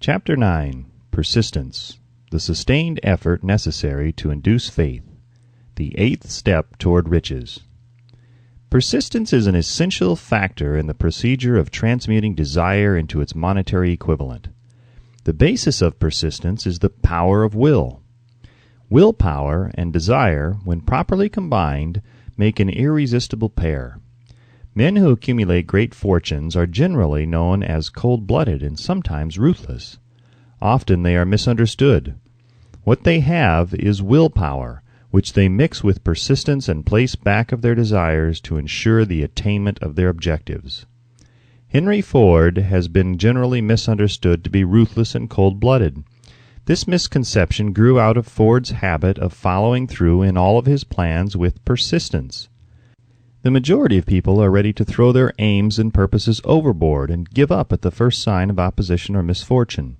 Chapter 9. Persistence. The sustained effort necessary to induce faith. The eighth step toward riches. Persistence is an essential factor in the procedure of transmuting desire into its monetary equivalent. The basis of persistence is the power of will. Willpower and desire, when properly combined, make an irresistible pair. Men who accumulate great fortunes are generally known as cold-blooded and sometimes ruthless. Often they are misunderstood. What they have is willpower, which they mix with persistence and place back of their desires to ensure the attainment of their objectives. Henry Ford has been generally misunderstood to be ruthless and cold-blooded. This misconception grew out of Ford's habit of following through in all of his plans with persistence. The majority of people are ready to throw their aims and purposes overboard and give up at the first sign of opposition or misfortune.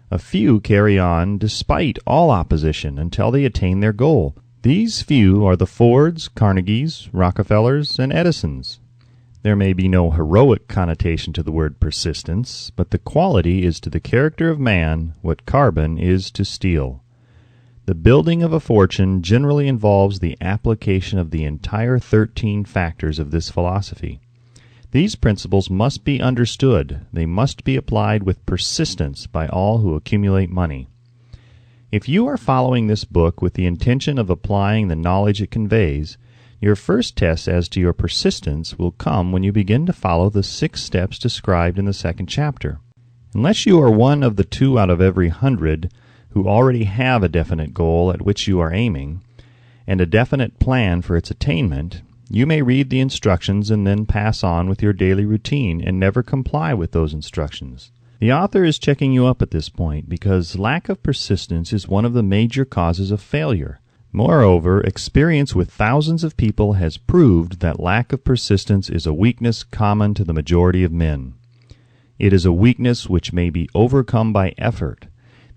A few carry on despite all opposition until they attain their goal. These few are the Fords, Carnegies, Rockefellers, and Edisons. There may be no heroic connotation to the word persistence, but the quality is to the character of man what carbon is to steel. The building of a fortune generally involves the application of the entire 13 factors of this philosophy. These principles must be understood. They must be applied with persistence by all who accumulate money. If you are following this book with the intention of applying the knowledge it conveys, your first test as to your persistence will come when you begin to follow the 6 steps described in the second chapter. Unless you are one of the 2 out of every 100 who already have a definite goal at which you are aiming, and a definite plan for its attainment, you may read the instructions and then pass on with your daily routine and never comply with those instructions. The author is checking you up at this point because lack of persistence is one of the major causes of failure. Moreover, experience with thousands of people has proved that lack of persistence is a weakness common to the majority of men. It is a weakness which may be overcome by effort.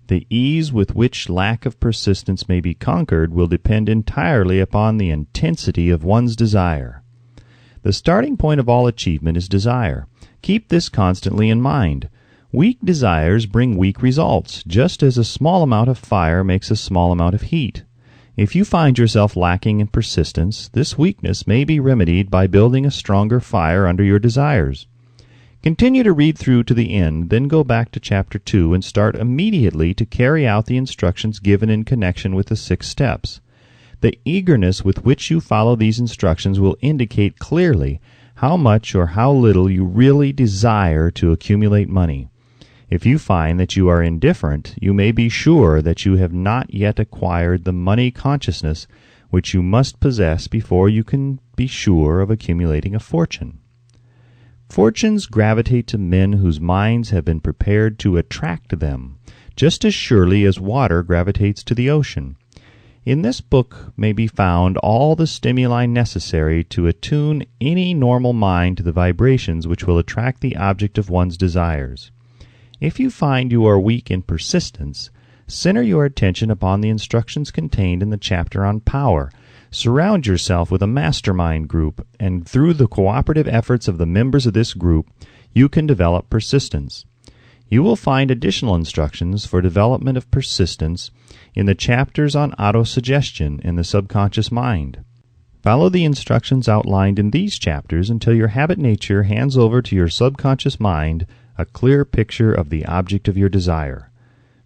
The ease with which lack of persistence may be conquered will depend entirely upon the intensity of one's desire. The starting point of all achievement is desire. Keep this constantly in mind. Weak desires bring weak results, just as a small amount of fire makes a small amount of heat. If you find yourself lacking in persistence, this weakness may be remedied by building a stronger fire under your desires. Continue to read through to the end, then go back to Chapter 2 and start immediately to carry out the instructions given in connection with the 6 steps. The eagerness with which you follow these instructions will indicate clearly how much or how little you really desire to accumulate money. If you find that you are indifferent, you may be sure that you have not yet acquired the money consciousness which you must possess before you can be sure of accumulating a fortune. Fortunes gravitate to men whose minds have been prepared to attract them, just as surely as water gravitates to the ocean. In this book may be found all the stimuli necessary to attune any normal mind to the vibrations which will attract the object of one's desires. If you find you are weak in persistence, center your attention upon the instructions contained in the chapter on power. Surround yourself with a mastermind group, and through the cooperative efforts of the members of this group, you can develop persistence. You will find additional instructions for development of persistence in the chapters on autosuggestion and the subconscious mind. Follow the instructions outlined in these chapters until your habit nature hands over to your subconscious mind a clear picture of the object of your desire.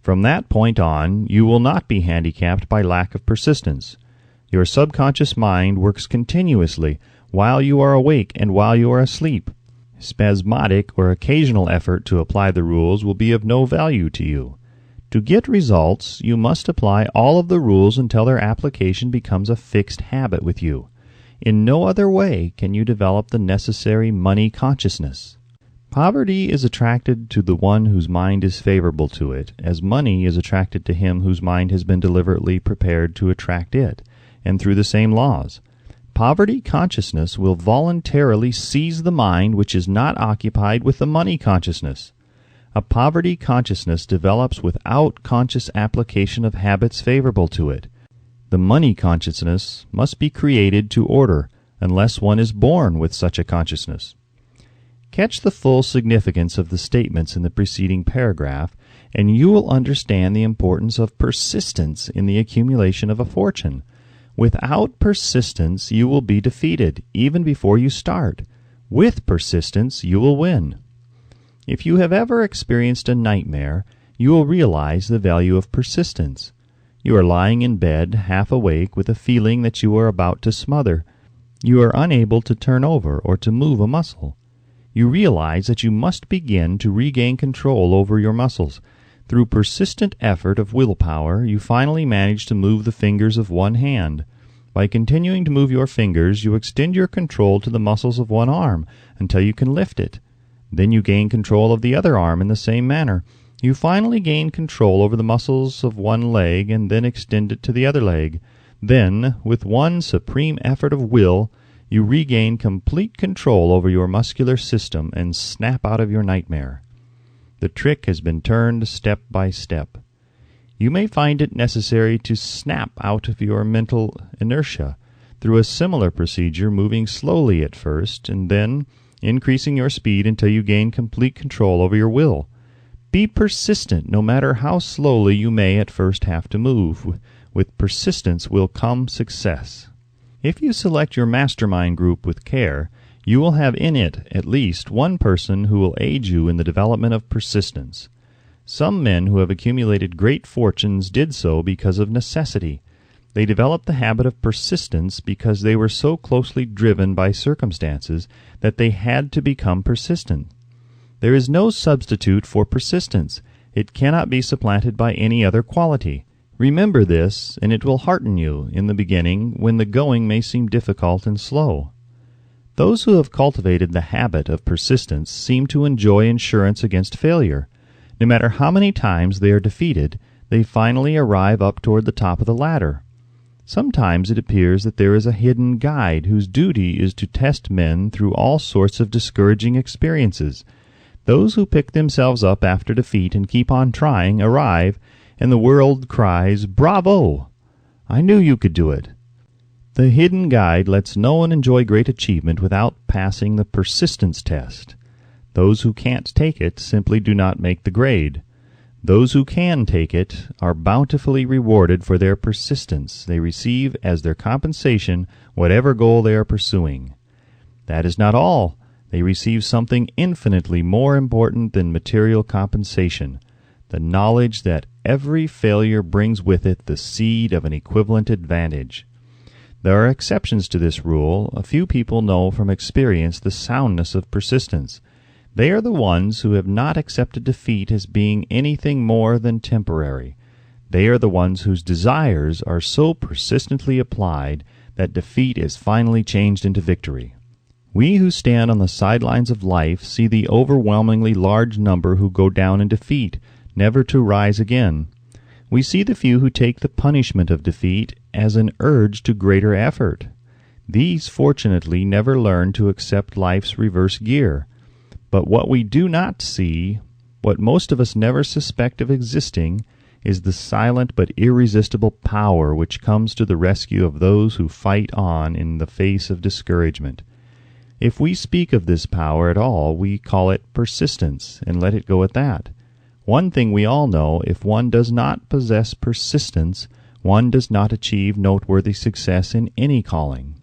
From that point on, you will not be handicapped by lack of persistence. Your subconscious mind works continuously while you are awake and while you are asleep. Spasmodic or occasional effort to apply the rules will be of no value to you. To get results, you must apply all of the rules until their application becomes a fixed habit with you. In no other way can you develop the necessary money consciousness. Poverty is attracted to the one whose mind is favorable to it, as money is attracted to him whose mind has been deliberately prepared to attract it, and through the same laws. Poverty consciousness will voluntarily seize the mind which is not occupied with the money consciousness. A poverty consciousness develops without conscious application of habits favorable to it. The money consciousness must be created to order, unless one is born with such a consciousness. Catch the full significance of the statements in the preceding paragraph, and you will understand the importance of persistence in the accumulation of a fortune. Without persistence, you will be defeated, even before you start. With persistence, you will win. If you have ever experienced a nightmare, you will realize the value of persistence. You are lying in bed, half awake, with a feeling that you are about to smother. You are unable to turn over or to move a muscle. You realize that you must begin to regain control over your muscles. Through persistent effort of willpower, you finally manage to move the fingers of one hand. By continuing to move your fingers, you extend your control to the muscles of one arm until you can lift it. Then you gain control of the other arm in the same manner. You finally gain control over the muscles of one leg and then extend it to the other leg. Then, with one supreme effort of will, you regain complete control over your muscular system and snap out of your nightmare. The trick has been turned step by step. You may find it necessary to snap out of your mental inertia through a similar procedure, moving slowly at first and then increasing your speed until you gain complete control over your will. Be persistent, no matter how slowly you may at first have to move. With persistence will come success. If you select your mastermind group with care, you will have in it at least one person who will aid you in the development of persistence. Some men who have accumulated great fortunes did so because of necessity. They developed the habit of persistence because they were so closely driven by circumstances that they had to become persistent. There is no substitute for persistence. It cannot be supplanted by any other quality. Remember this, and it will hearten you in the beginning when the going may seem difficult and slow. Those who have cultivated the habit of persistence seem to enjoy insurance against failure. No matter how many times they are defeated, they finally arrive up toward the top of the ladder. Sometimes it appears that there is a hidden guide whose duty is to test men through all sorts of discouraging experiences. Those who pick themselves up after defeat and keep on trying arrive, and the world cries, "Bravo! I knew you could do it." The hidden guide lets no one enjoy great achievement without passing the persistence test. Those who can't take it simply do not make the grade. Those who can take it are bountifully rewarded for their persistence. They receive as their compensation whatever goal they are pursuing. That is not all. They receive something infinitely more important than material compensation, the knowledge that every failure brings with it the seed of an equivalent advantage. There are exceptions to this rule. A few people know from experience the soundness of persistence. They are the ones who have not accepted defeat as being anything more than temporary. They are the ones whose desires are so persistently applied that defeat is finally changed into victory. We who stand on the sidelines of life see the overwhelmingly large number who go down in defeat, never to rise again. We see the few who take the punishment of defeat as an urge to greater effort. These, fortunately, never learn to accept life's reverse gear. But what we do not see, what most of us never suspect of existing, is the silent but irresistible power which comes to the rescue of those who fight on in the face of discouragement. If we speak of this power at all, we call it persistence, and let it go at that. One thing we all know, if one does not possess persistence, one does not achieve noteworthy success in any calling.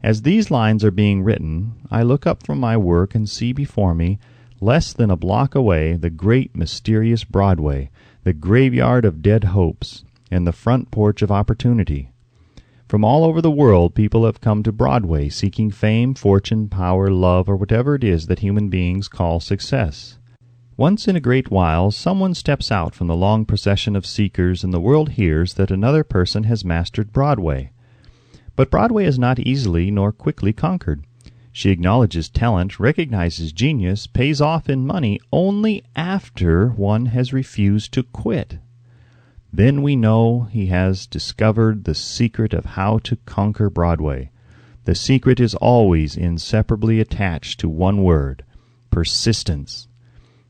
As these lines are being written, I look up from my work and see before me, less than a block away, the great mysterious Broadway, the graveyard of dead hopes, and the front porch of opportunity. From all over the world people have come to Broadway seeking fame, fortune, power, love, or whatever it is that human beings call success. Once in a great while someone steps out from the long procession of seekers, and the world hears that another person has mastered Broadway. But Broadway is not easily nor quickly conquered. She acknowledges talent, recognizes genius, pays off in money only after one has refused to quit. Then we know he has discovered the secret of how to conquer Broadway. The secret is always inseparably attached to one word: persistence.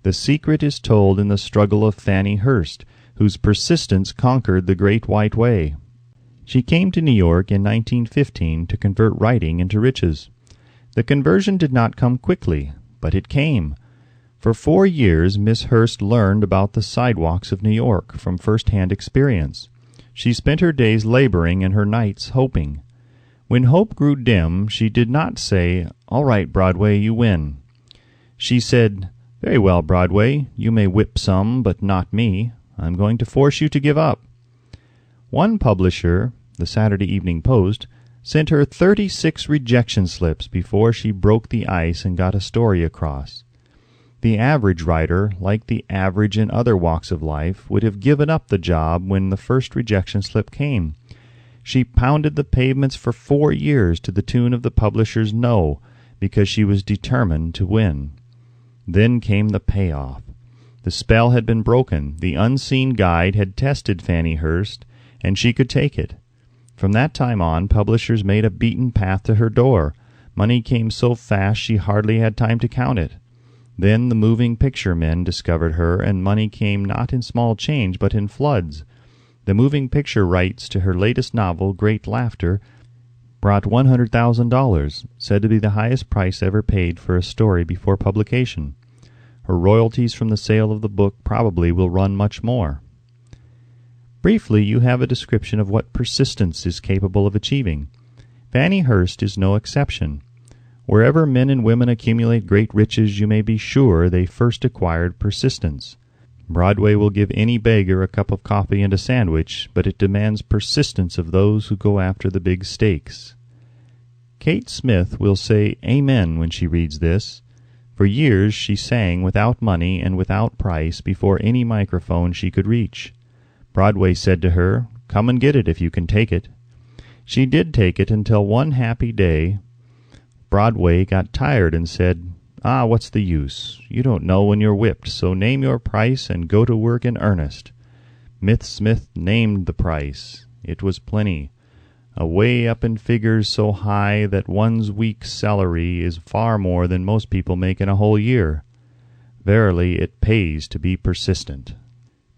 The secret is told in the struggle of Fannie Hurst, whose persistence conquered the Great White Way. She came to New York in 1915 to convert writing into riches. The conversion did not come quickly, but it came. For 4 years, Miss Hurst learned about the sidewalks of New York from first-hand experience. She spent her days laboring and her nights hoping. When hope grew dim, she did not say, "All right, Broadway, you win." She said, "Very well, Broadway, you may whip some, but not me. I'm going to force you to give up." One publisher, the Saturday Evening Post, sent her 36 rejection slips before she broke the ice and got a story across. The average writer, like the average in other walks of life, would have given up the job when the first rejection slip came. She pounded the pavements for 4 years to the tune of the publisher's no, because she was determined to win. Then came the payoff. The spell had been broken. The unseen guide had tested Fanny Hurst, and she could take it. From that time on, publishers made a beaten path to her door. Money came so fast she hardly had time to count it. Then the moving picture men discovered her, and money came not in small change, but in floods. The moving picture rights to her latest novel, Great Laughter, brought $100,000, said to be the highest price ever paid for a story before publication. Her royalties from the sale of the book probably will run much more. Briefly, you have a description of what persistence is capable of achieving. Fanny Hurst is no exception. Wherever men and women accumulate great riches, you may be sure they first acquired persistence. Broadway will give any beggar a cup of coffee and a sandwich, but it demands persistence of those who go after the big stakes. Kate Smith will say amen when she reads this. For years she sang without money and without price before any microphone she could reach. Broadway said to her, "Come and get it if you can take it." She did take it until one happy day Broadway got tired and said, "What's the use? You don't know when you're whipped, so name your price and go to work in earnest." Smith named the price. It was plenty. Away up in figures so high that one's week's salary is far more than most people make in a whole year. Verily, it pays to be persistent.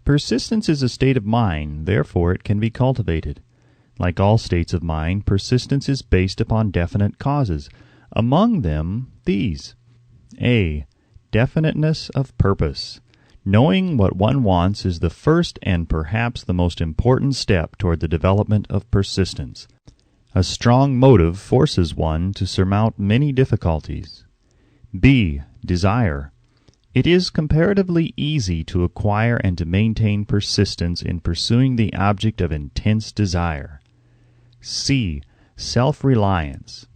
Persistence is a state of mind, therefore it can be cultivated. Like all states of mind, persistence is based upon definite causes. Among them, these. A. Definiteness of purpose. Knowing what one wants is the first and perhaps the most important step toward the development of persistence. A strong motive forces one to surmount many difficulties. B. Desire. It is comparatively easy to acquire and to maintain persistence in pursuing the object of intense desire. C. Self-reliance.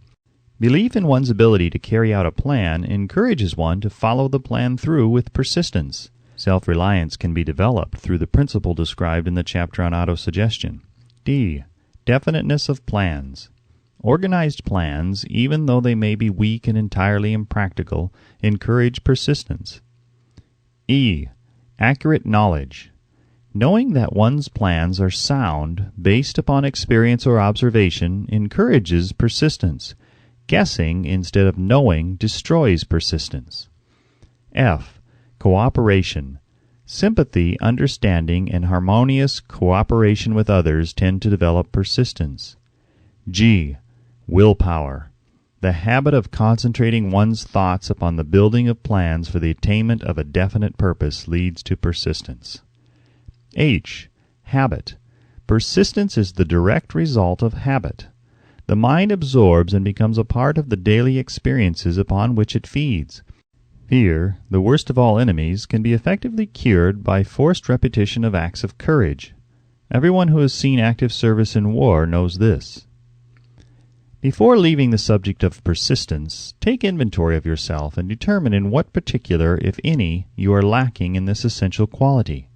Belief in one's ability to carry out a plan encourages one to follow the plan through with persistence. Self-reliance can be developed through the principle described in the chapter on autosuggestion. D. Definiteness of plans. Organized plans, even though they may be weak and entirely impractical, encourage persistence. E. Accurate knowledge. Knowing that one's plans are sound, based upon experience or observation, encourages persistence. Guessing instead of knowing destroys persistence. F. Cooperation. Sympathy, understanding, and harmonious cooperation with others tend to develop persistence. G. Willpower. The habit of concentrating one's thoughts upon the building of plans for the attainment of a definite purpose leads to persistence. H. Habit. Persistence is the direct result of habit. The mind absorbs and becomes a part of the daily experiences upon which it feeds. Fear, the worst of all enemies, can be effectively cured by forced repetition of acts of courage. Everyone who has seen active service in war knows this. Before leaving the subject of persistence, take inventory of yourself and determine in what particular, if any, you are lacking in this essential quality.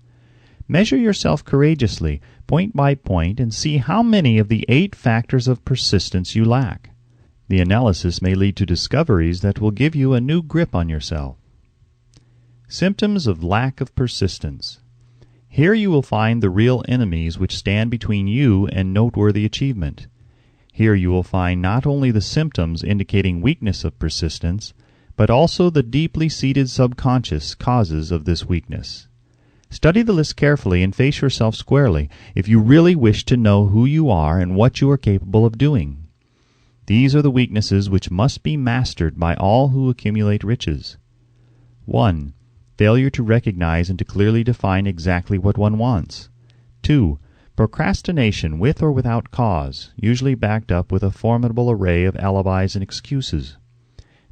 Measure yourself courageously, point by point, and see how many of the 8 factors of persistence you lack. The analysis may lead to discoveries that will give you a new grip on yourself. Symptoms of lack of persistence. Here you will find the real enemies which stand between you and noteworthy achievement. Here you will find not only the symptoms indicating weakness of persistence, but also the deeply seated subconscious causes of this weakness. Study the list carefully and face yourself squarely if you really wish to know who you are and what you are capable of doing. These are the weaknesses which must be mastered by all who accumulate riches. 1. Failure to recognize and to clearly define exactly what one wants. 2. Procrastination with or without cause, usually backed up with a formidable array of alibis and excuses.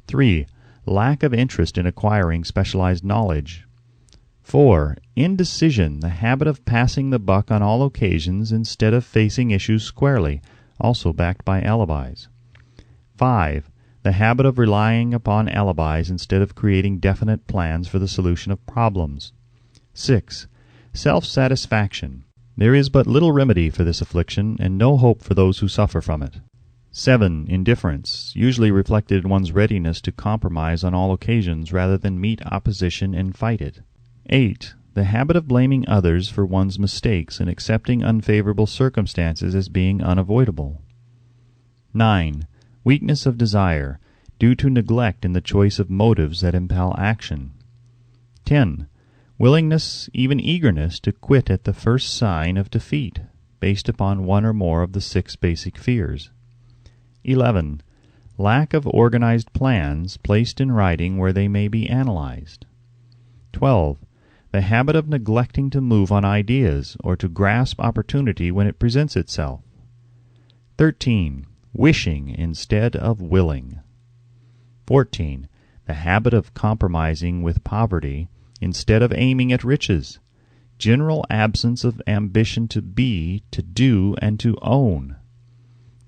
3. Lack of interest in acquiring specialized knowledge. 4. Indecision, the habit of passing the buck on all occasions instead of facing issues squarely, also backed by alibis. 5. The habit of relying upon alibis instead of creating definite plans for the solution of problems. 6. Self-satisfaction. There is but little remedy for this affliction, and no hope for those who suffer from it. 7. Indifference, usually reflected in one's readiness to compromise on all occasions rather than meet opposition and fight it. 8. The habit of blaming others for one's mistakes and accepting unfavorable circumstances as being unavoidable. 9. Weakness of desire, due to neglect in the choice of motives that impel action. 10. Willingness, even eagerness, to quit at the first sign of defeat, based upon one or more of the 6 basic fears. 11. Lack of organized plans placed in writing where they may be analyzed. 12. The habit of neglecting to move on ideas or to grasp opportunity when it presents itself. 13. Wishing instead of willing. 14. The habit of compromising with poverty instead of aiming at riches. General absence of ambition to be, to do, and to own.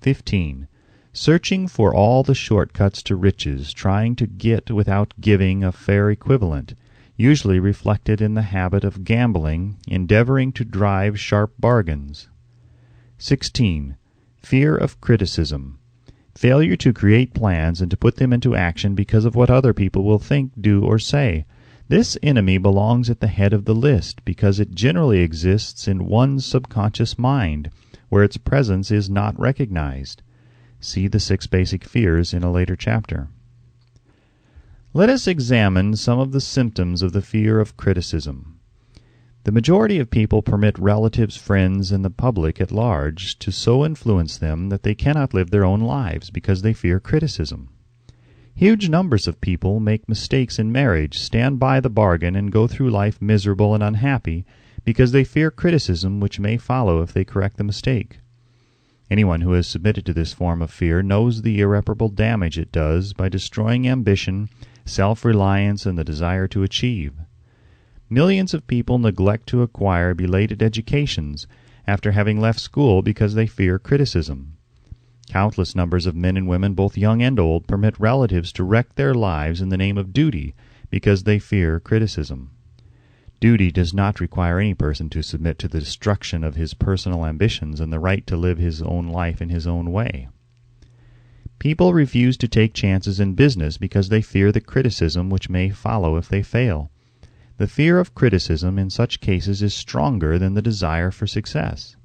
15. Searching for all the shortcuts to riches, trying to get without giving a fair equivalent, usually reflected in the habit of gambling, endeavoring to drive sharp bargains. 16. Fear of criticism. Failure to create plans and to put them into action because of what other people will think, do, or say. This enemy belongs at the head of the list because it generally exists in one's subconscious mind, where its presence is not recognized. See the 6 basic fears in a later chapter. Let us examine some of the symptoms of the fear of criticism. The majority of people permit relatives, friends, and the public at large to so influence them that they cannot live their own lives because they fear criticism. Huge numbers of people make mistakes in marriage, stand by the bargain, and go through life miserable and unhappy because they fear criticism which may follow if they correct the mistake. Anyone who has submitted to this form of fear knows the irreparable damage it does by destroying ambition, self-reliance, and the desire to achieve. Millions of people neglect to acquire belated educations after having left school because they fear criticism. Countless numbers of men and women, both young and old, permit relatives to wreck their lives in the name of duty because they fear criticism. Duty does not require any person to submit to the destruction of his personal ambitions and the right to live his own life in his own way. People refuse to take chances in business because they fear the criticism which may follow if they fail. The fear of criticism in such cases is stronger than the desire for success.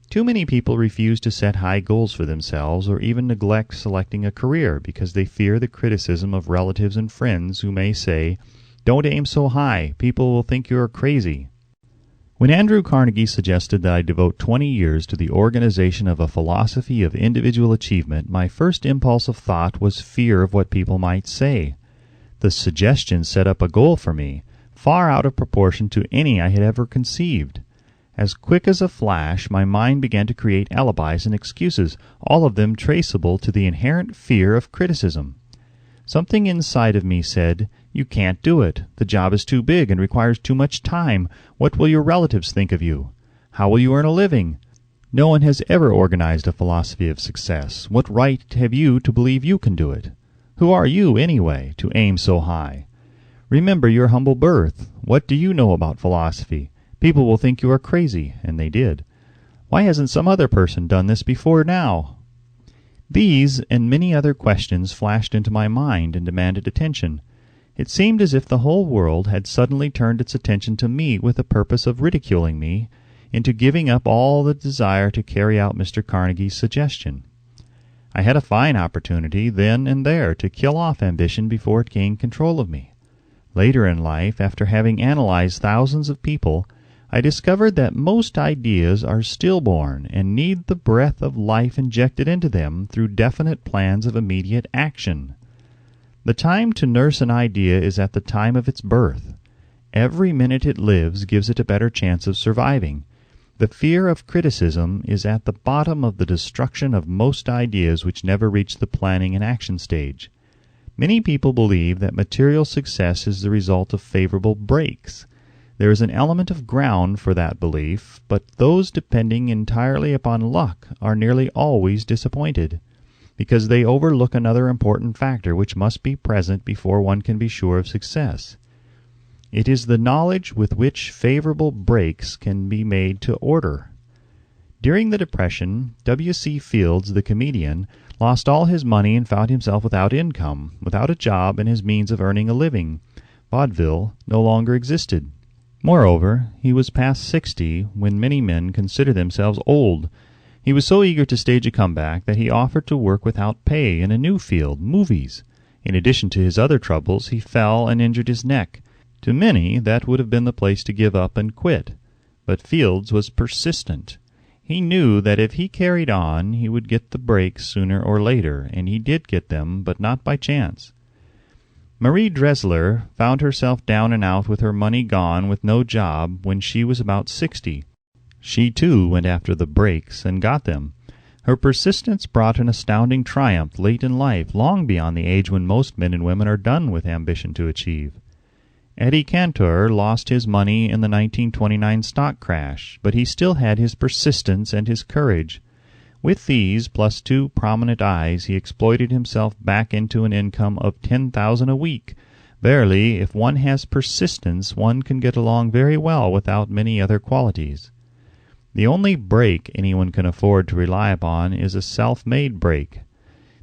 Too many people refuse to set high goals for themselves or even neglect selecting a career because they fear the criticism of relatives and friends who may say, "Don't aim so high, people will think you are crazy." When Andrew Carnegie suggested that I devote 20 years to the organization of a philosophy of individual achievement, my first impulse of thought was fear of what people might say. The suggestion set up a goal for me, far out of proportion to any I had ever conceived. As quick as a flash, my mind began to create alibis and excuses, all of them traceable to the inherent fear of criticism. Something inside of me said, "You can't do it. The job is too big and requires too much time. What will your relatives think of you? How will you earn a living? No one has ever organized a philosophy of success. What right have you to believe you can do it? Who are you, anyway, to aim so high? Remember your humble birth. What do you know about philosophy? People will think you are crazy," and they did. "Why hasn't some other person done this before now?" These and many other questions flashed into my mind and demanded attention. It seemed as if the whole world had suddenly turned its attention to me with the purpose of ridiculing me into giving up all the desire to carry out Mr. Carnegie's suggestion. I had a fine opportunity then and there to kill off ambition before it gained control of me. Later in life, after having analyzed thousands of people, I discovered that most ideas are stillborn and need the breath of life injected into them through definite plans of immediate action. The time to nurse an idea is at the time of its birth. Every minute it lives gives it a better chance of surviving. The fear of criticism is at the bottom of the destruction of most ideas which never reach the planning and action stage. Many people believe that material success is the result of favorable breaks. There is an element of ground for that belief, but those depending entirely upon luck are nearly always disappointed, because they overlook another important factor which must be present before one can be sure of success. It is the knowledge with which favorable breaks can be made to order. During the Depression, W.C. Fields, the comedian, lost all his money and found himself without income, without a job and his means of earning a living. Vaudeville no longer existed. Moreover, he was past 60 when many men consider themselves old. He was so eager to stage a comeback that he offered to work without pay in a new field, movies. In addition to his other troubles, he fell and injured his neck. To many, that would have been the place to give up and quit. But Fields was persistent. He knew that if he carried on, he would get the breaks sooner or later, and he did get them, but not by chance. Marie Dressler found herself down and out with her money gone with no job when she was about 60. She, too, went after the breaks and got them. Her persistence brought an astounding triumph late in life, long beyond the age when most men and women are done with ambition to achieve. Eddie Cantor lost his money in the 1929 stock crash, but he still had his persistence and his courage. With these, plus 2 prominent eyes, he exploited himself back into an income of $10,000 a week. Verily, if one has persistence, one can get along very well without many other qualities. The only break anyone can afford to rely upon is a self-made break.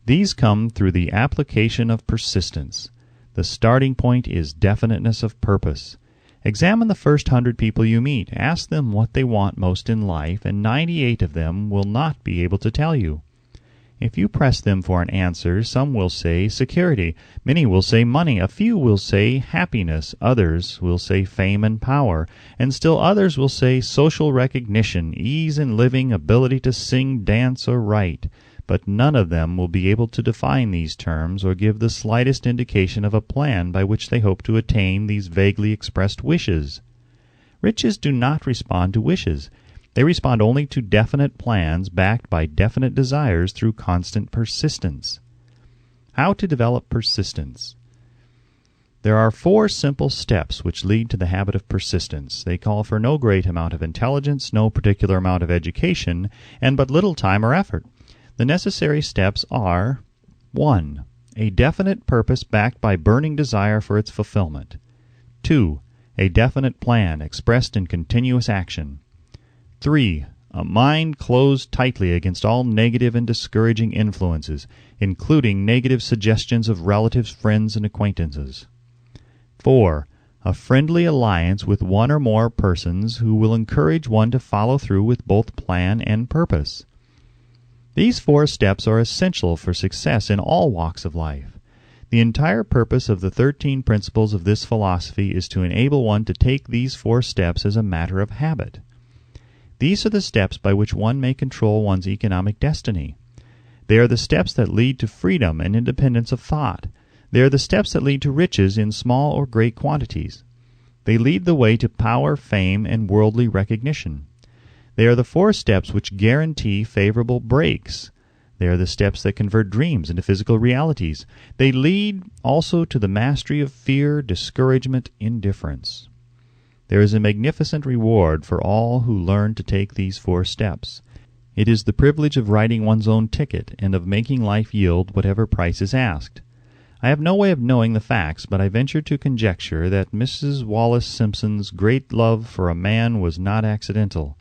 These come through the application of persistence. The starting point is definiteness of purpose. Examine the first 100 people you meet. Ask them what they want most in life, and 98 of them will not be able to tell you. If you press them for an answer, some will say security, many will say money, a few will say happiness, others will say fame and power, and still others will say social recognition, ease in living, ability to sing, dance, or write. But none of them will be able to define these terms or give the slightest indication of a plan by which they hope to attain these vaguely expressed wishes. Riches do not respond to wishes. They respond only to definite plans backed by definite desires through constant persistence. How to develop persistence? There are 4 simple steps which lead to the habit of persistence. They call for no great amount of intelligence, no particular amount of education, and but little time or effort. The necessary steps are: 1. A definite purpose backed by burning desire for its fulfillment. 2. A definite plan expressed in continuous action. 3. A mind closed tightly against all negative and discouraging influences, including negative suggestions of relatives, friends, and acquaintances. 4. A friendly alliance with one or more persons who will encourage one to follow through with both plan and purpose. These 4 steps are essential for success in all walks of life. The entire purpose of the 13 principles of this philosophy is to enable one to take these 4 steps as a matter of habit. These are the steps by which one may control one's economic destiny. They are the steps that lead to freedom and independence of thought. They are the steps that lead to riches in small or great quantities. They lead the way to power, fame, and worldly recognition. They are the 4 steps which guarantee favorable breaks. They are the steps that convert dreams into physical realities. They lead also to the mastery of fear, discouragement, indifference. There is a magnificent reward for all who learn to take these 4 steps. It is the privilege of writing one's own ticket and of making life yield whatever price is asked. I have no way of knowing the facts, but I venture to conjecture that Mrs. Wallace Simpson's great love for a man was not accidental,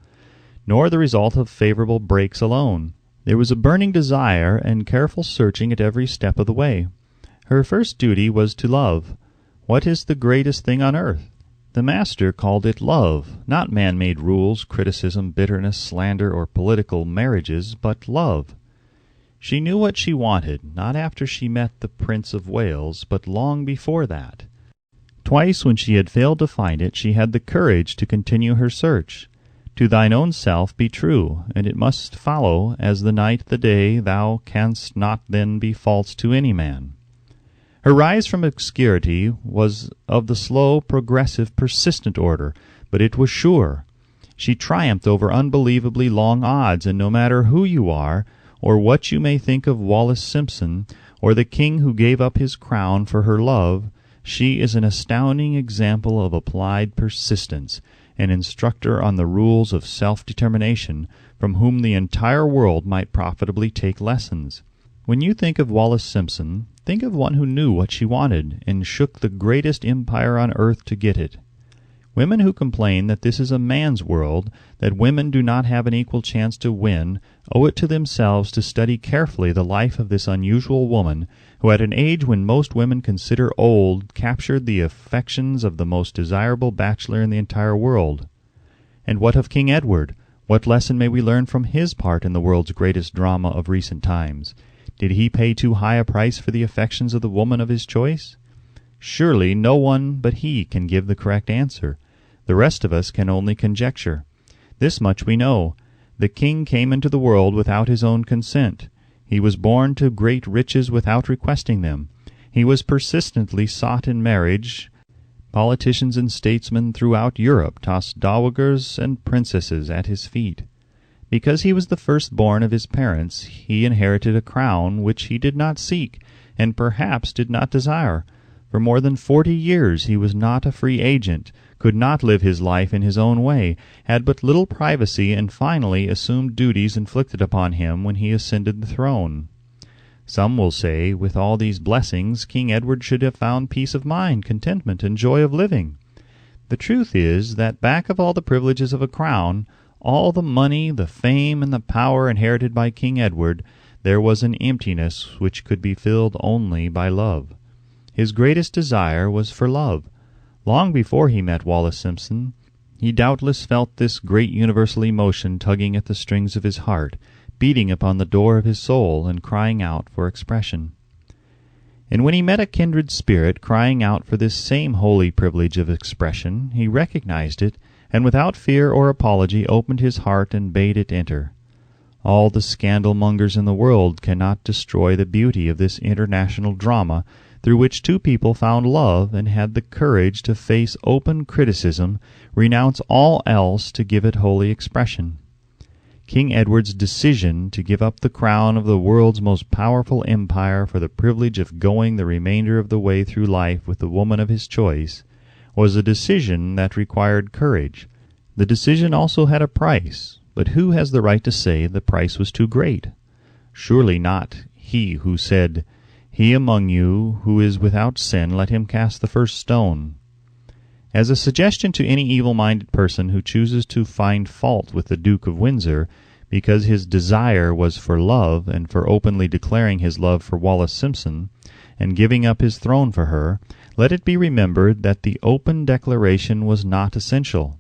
nor the result of favorable breaks alone. There was a burning desire and careful searching at every step of the way. Her first duty was to love. What is the greatest thing on earth? The Master called it love, not man-made rules, criticism, bitterness, slander, or political marriages, but love. She knew what she wanted, not after she met the Prince of Wales, but long before that. Twice when she had failed to find it, she had the courage to continue her search. To thine own self be true, and it must follow, as the night the day, thou canst not then be false to any man. Her rise from obscurity was of the slow, progressive, persistent order, but it was sure. She triumphed over unbelievably long odds, and no matter who you are, or what you may think of Wallis Simpson, or the king who gave up his crown for her love, she is an astounding example of applied persistence, an instructor on the rules of self-determination, from whom the entire world might profitably take lessons. When you think of Wallis Simpson, think of one who knew what she wanted, and shook the greatest empire on earth to get it. Women who complain that this is a man's world, that women do not have an equal chance to win, owe it to themselves to study carefully the life of this unusual woman, who at an age when most women consider old, captured the affections of the most desirable bachelor in the entire world. And what of King Edward? What lesson may we learn from his part in the world's greatest drama of recent times? Did he pay too high a price for the affections of the woman of his choice? Surely no one but he can give the correct answer. The rest of us can only conjecture. This much we know. The king came into the world without his own consent. He was born to great riches without requesting them. He was persistently sought in marriage. Politicians and statesmen throughout Europe tossed dowagers and princesses at his feet. Because he was the firstborn of his parents, he inherited a crown which he did not seek, and perhaps did not desire. For more than 40 years he was not a free agent, could not live his life in his own way, had but little privacy, and finally assumed duties inflicted upon him when he ascended the throne. Some will say, with all these blessings, King Edward should have found peace of mind, contentment, and joy of living. The truth is that back of all the privileges of a crown, all the money, the fame, and the power inherited by King Edward, there was an emptiness which could be filled only by love. His greatest desire was for love. Long before he met Wallis Simpson, he doubtless felt this great universal emotion tugging at the strings of his heart, beating upon the door of his soul, and crying out for expression. And when he met a kindred spirit crying out for this same holy privilege of expression, he recognized it, and without fear or apology opened his heart and bade it enter. All the scandal-mongers in the world cannot destroy the beauty of this international drama, through which two people found love and had the courage to face open criticism, renounce all else to give it holy expression. King Edward's decision to give up the crown of the world's most powerful empire for the privilege of going the remainder of the way through life with the woman of his choice was a decision that required courage. The decision also had a price, but who has the right to say the price was too great? Surely not he who said, "He among you who is without sin, let him cast the first stone." As a suggestion to any evil-minded person who chooses to find fault with the Duke of Windsor because his desire was for love and for openly declaring his love for Wallis Simpson and giving up his throne for her, let it be remembered that the open declaration was not essential.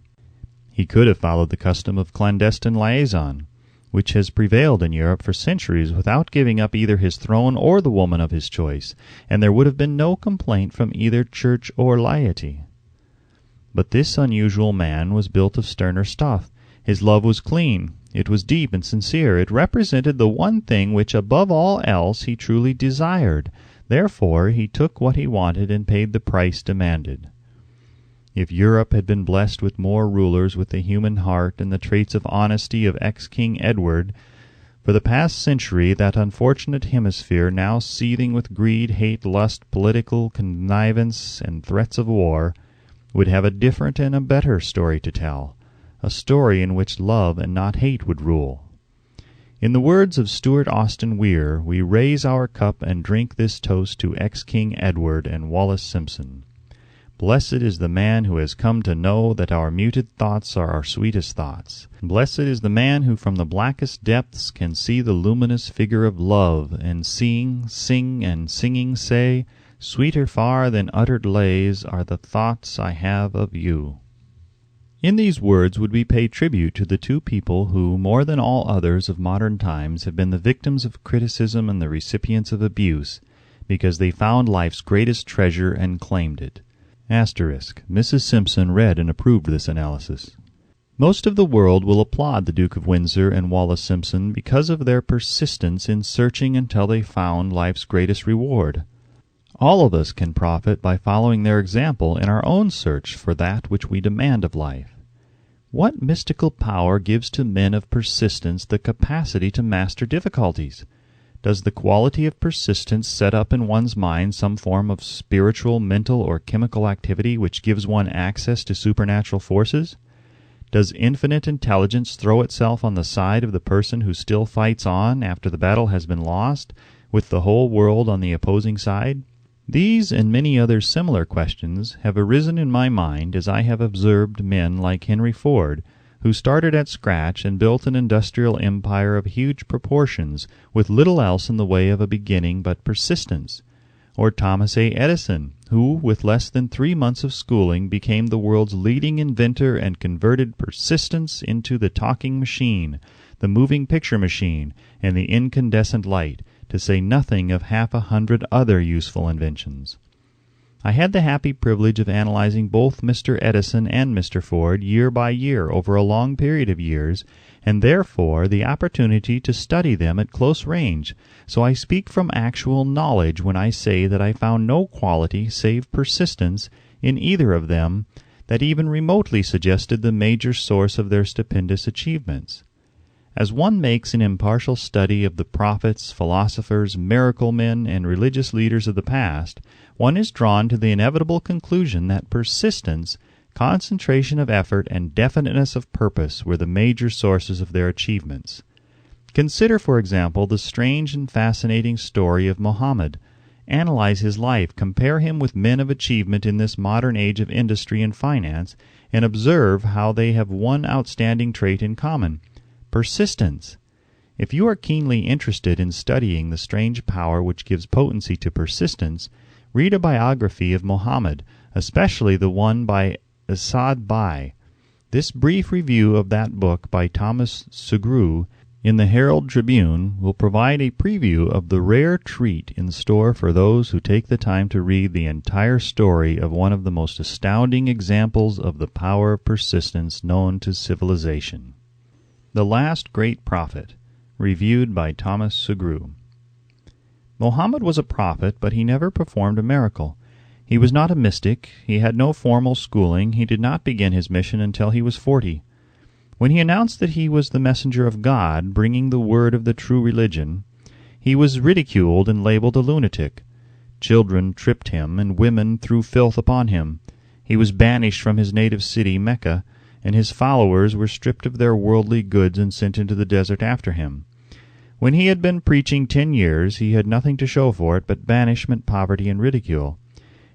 He could have followed the custom of clandestine liaison, which has prevailed in Europe for centuries without giving up either his throne or the woman of his choice, and there would have been no complaint from either church or laity. But this unusual man was built of sterner stuff. His love was clean, it was deep and sincere, it represented the one thing which above all else he truly desired. Therefore he took what he wanted and paid the price demanded. If Europe had been blessed with more rulers with the human heart and the traits of honesty of ex-King Edward, for the past century that unfortunate hemisphere, now seething with greed, hate, lust, political connivance, and threats of war, would have a different and a better story to tell, a story in which love and not hate would rule. In the words of Stuart Austin Weir, we raise our cup and drink this toast to ex-King Edward and Wallis Simpson. Blessed is the man who has come to know that our muted thoughts are our sweetest thoughts. Blessed is the man who from the blackest depths can see the luminous figure of love, and seeing, sing, and singing say, "Sweeter far than uttered lays are the thoughts I have of you." In these words would we pay tribute to the two people who, more than all others of modern times, have been the victims of criticism and the recipients of abuse, because they found life's greatest treasure and claimed it. Mrs. Simpson read and approved this analysis. Most of the world will applaud the Duke of Windsor and Wallis Simpson because of their persistence in searching until they found life's greatest reward. All of us can profit by following their example in our own search for that which we demand of life. What mystical power gives to men of persistence the capacity to master difficulties? Does the quality of persistence set up in one's mind some form of spiritual, mental, or chemical activity which gives one access to supernatural forces? Does infinite intelligence throw itself on the side of the person who still fights on after the battle has been lost, with the whole world on the opposing side? These and many other similar questions have arisen in my mind as I have observed men like Henry Ford, who started at scratch and built an industrial empire of huge proportions with little else in the way of a beginning but persistence; or Thomas A. Edison, who, with less than 3 months of schooling, became the world's leading inventor and converted persistence into the talking machine, the moving picture machine, and the incandescent light, to say nothing of 100 other useful inventions. I had the happy privilege of analyzing both Mr. Edison and Mr. Ford year by year over a long period of years, and therefore the opportunity to study them at close range, so I speak from actual knowledge when I say that I found no quality save persistence in either of them that even remotely suggested the major source of their stupendous achievements. As one makes an impartial study of the prophets, philosophers, miracle men, and religious leaders of the past, one is drawn to the inevitable conclusion that persistence, concentration of effort, and definiteness of purpose were the major sources of their achievements. Consider, for example, the strange and fascinating story of Mohammed. Analyze his life, compare him with men of achievement in this modern age of industry and finance, and observe how they have one outstanding trait in common: persistence. If you are keenly interested in studying the strange power which gives potency to persistence, read a biography of Mohammed, especially the one by Asad Bai. This brief review of that book by Thomas Segru in the Herald Tribune will provide a preview of the rare treat in store for those who take the time to read the entire story of one of the most astounding examples of the power of persistence known to civilization. The Last Great Prophet, reviewed by Thomas Segru. Mohammed was a prophet, but he never performed a miracle. He was not a mystic, he had no formal schooling, he did not begin his mission until he was 40. When he announced that he was the messenger of God, bringing the word of the true religion, he was ridiculed and labeled a lunatic. Children tripped him, and women threw filth upon him. He was banished from his native city, Mecca, and his followers were stripped of their worldly goods and sent into the desert after him. When he had been preaching 10 years, he had nothing to show for it but banishment, poverty, and ridicule.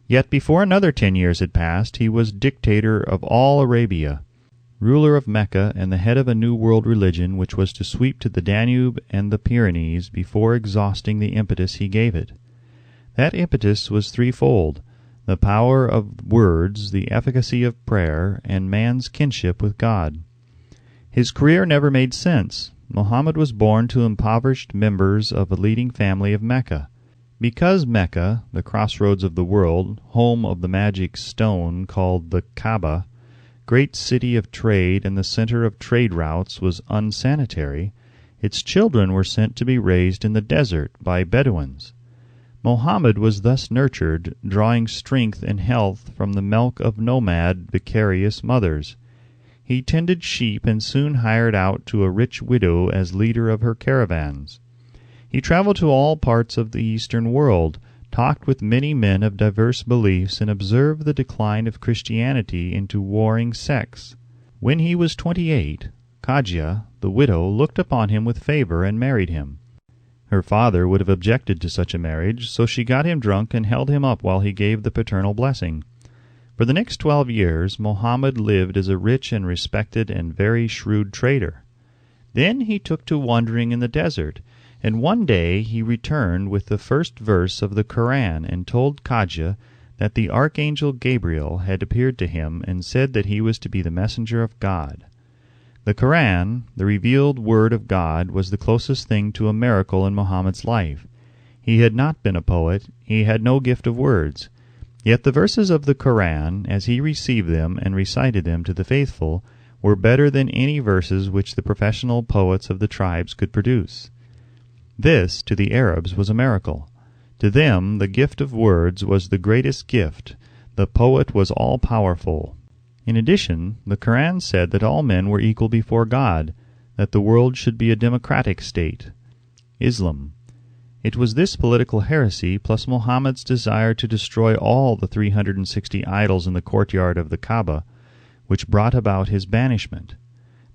Yet before another 10 years had passed, he was dictator of all Arabia, ruler of Mecca, and the head of a new world religion which was to sweep to the Danube and the Pyrenees before exhausting the impetus he gave it. That impetus was threefold: the power of words, the efficacy of prayer, and man's kinship with God. His career never made sense. Mohammed was born to impoverished members of a leading family of Mecca. Because Mecca, the crossroads of the world, home of the magic stone called the Kaaba, great city of trade and the center of trade routes, was unsanitary, its children were sent to be raised in the desert by Bedouins. Mohammed was thus nurtured, drawing strength and health from the milk of nomad, vicarious mothers. He tended sheep and soon hired out to a rich widow as leader of her caravans. He traveled to all parts of the Eastern world, talked with many men of diverse beliefs, and observed the decline of Christianity into warring sects. When he was 28, Kajia, the widow, looked upon him with favor and married him. Her father would have objected to such a marriage, so she got him drunk and held him up while he gave the paternal blessing. For the next 12 years Mohammed lived as a rich and respected and very shrewd trader. Then he took to wandering in the desert, and one day he returned with the first verse of the Koran and told Kajia that the archangel Gabriel had appeared to him and said that he was to be the messenger of God. The Koran, the revealed word of God, was the closest thing to a miracle in Mohammed's life. He had not been a poet, he had no gift of words. Yet the verses of the Koran, as he received them and recited them to the faithful, were better than any verses which the professional poets of the tribes could produce. This, to the Arabs, was a miracle. To them the gift of words was the greatest gift. The poet was all-powerful. In addition, the Quran said that all men were equal before God, that the world should be a democratic state. Islam. It was this political heresy, plus Muhammad's desire to destroy all the 360 idols in the courtyard of the Kaaba, which brought about his banishment.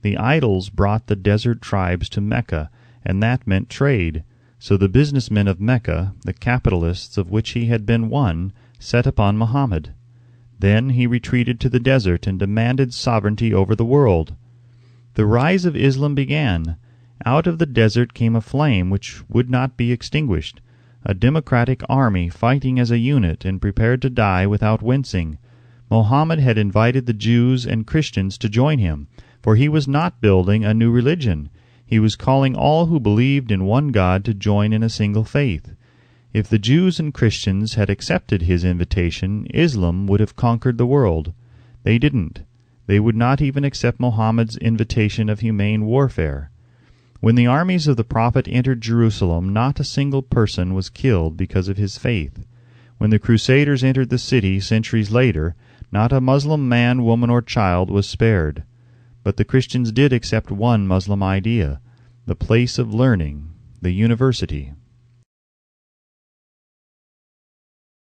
The idols brought the desert tribes to Mecca, and that meant trade. So the businessmen of Mecca, the capitalists of which he had been one, set upon Muhammad. Then he retreated to the desert and demanded sovereignty over the world. The rise of Islam began. Out of the desert came a flame which would not be extinguished, a democratic army fighting as a unit and prepared to die without wincing. Muhammad had invited the Jews and Christians to join him, for he was not building a new religion. He was calling all who believed in one God to join in a single faith. If the Jews and Christians had accepted his invitation, Islam would have conquered the world. They didn't. They would not even accept Muhammad's invitation of humane warfare. When the armies of the Prophet entered Jerusalem, not a single person was killed because of his faith. When the Crusaders entered the city centuries later, not a Muslim man, woman, or child was spared. But the Christians did accept one Muslim idea, the place of learning, the university.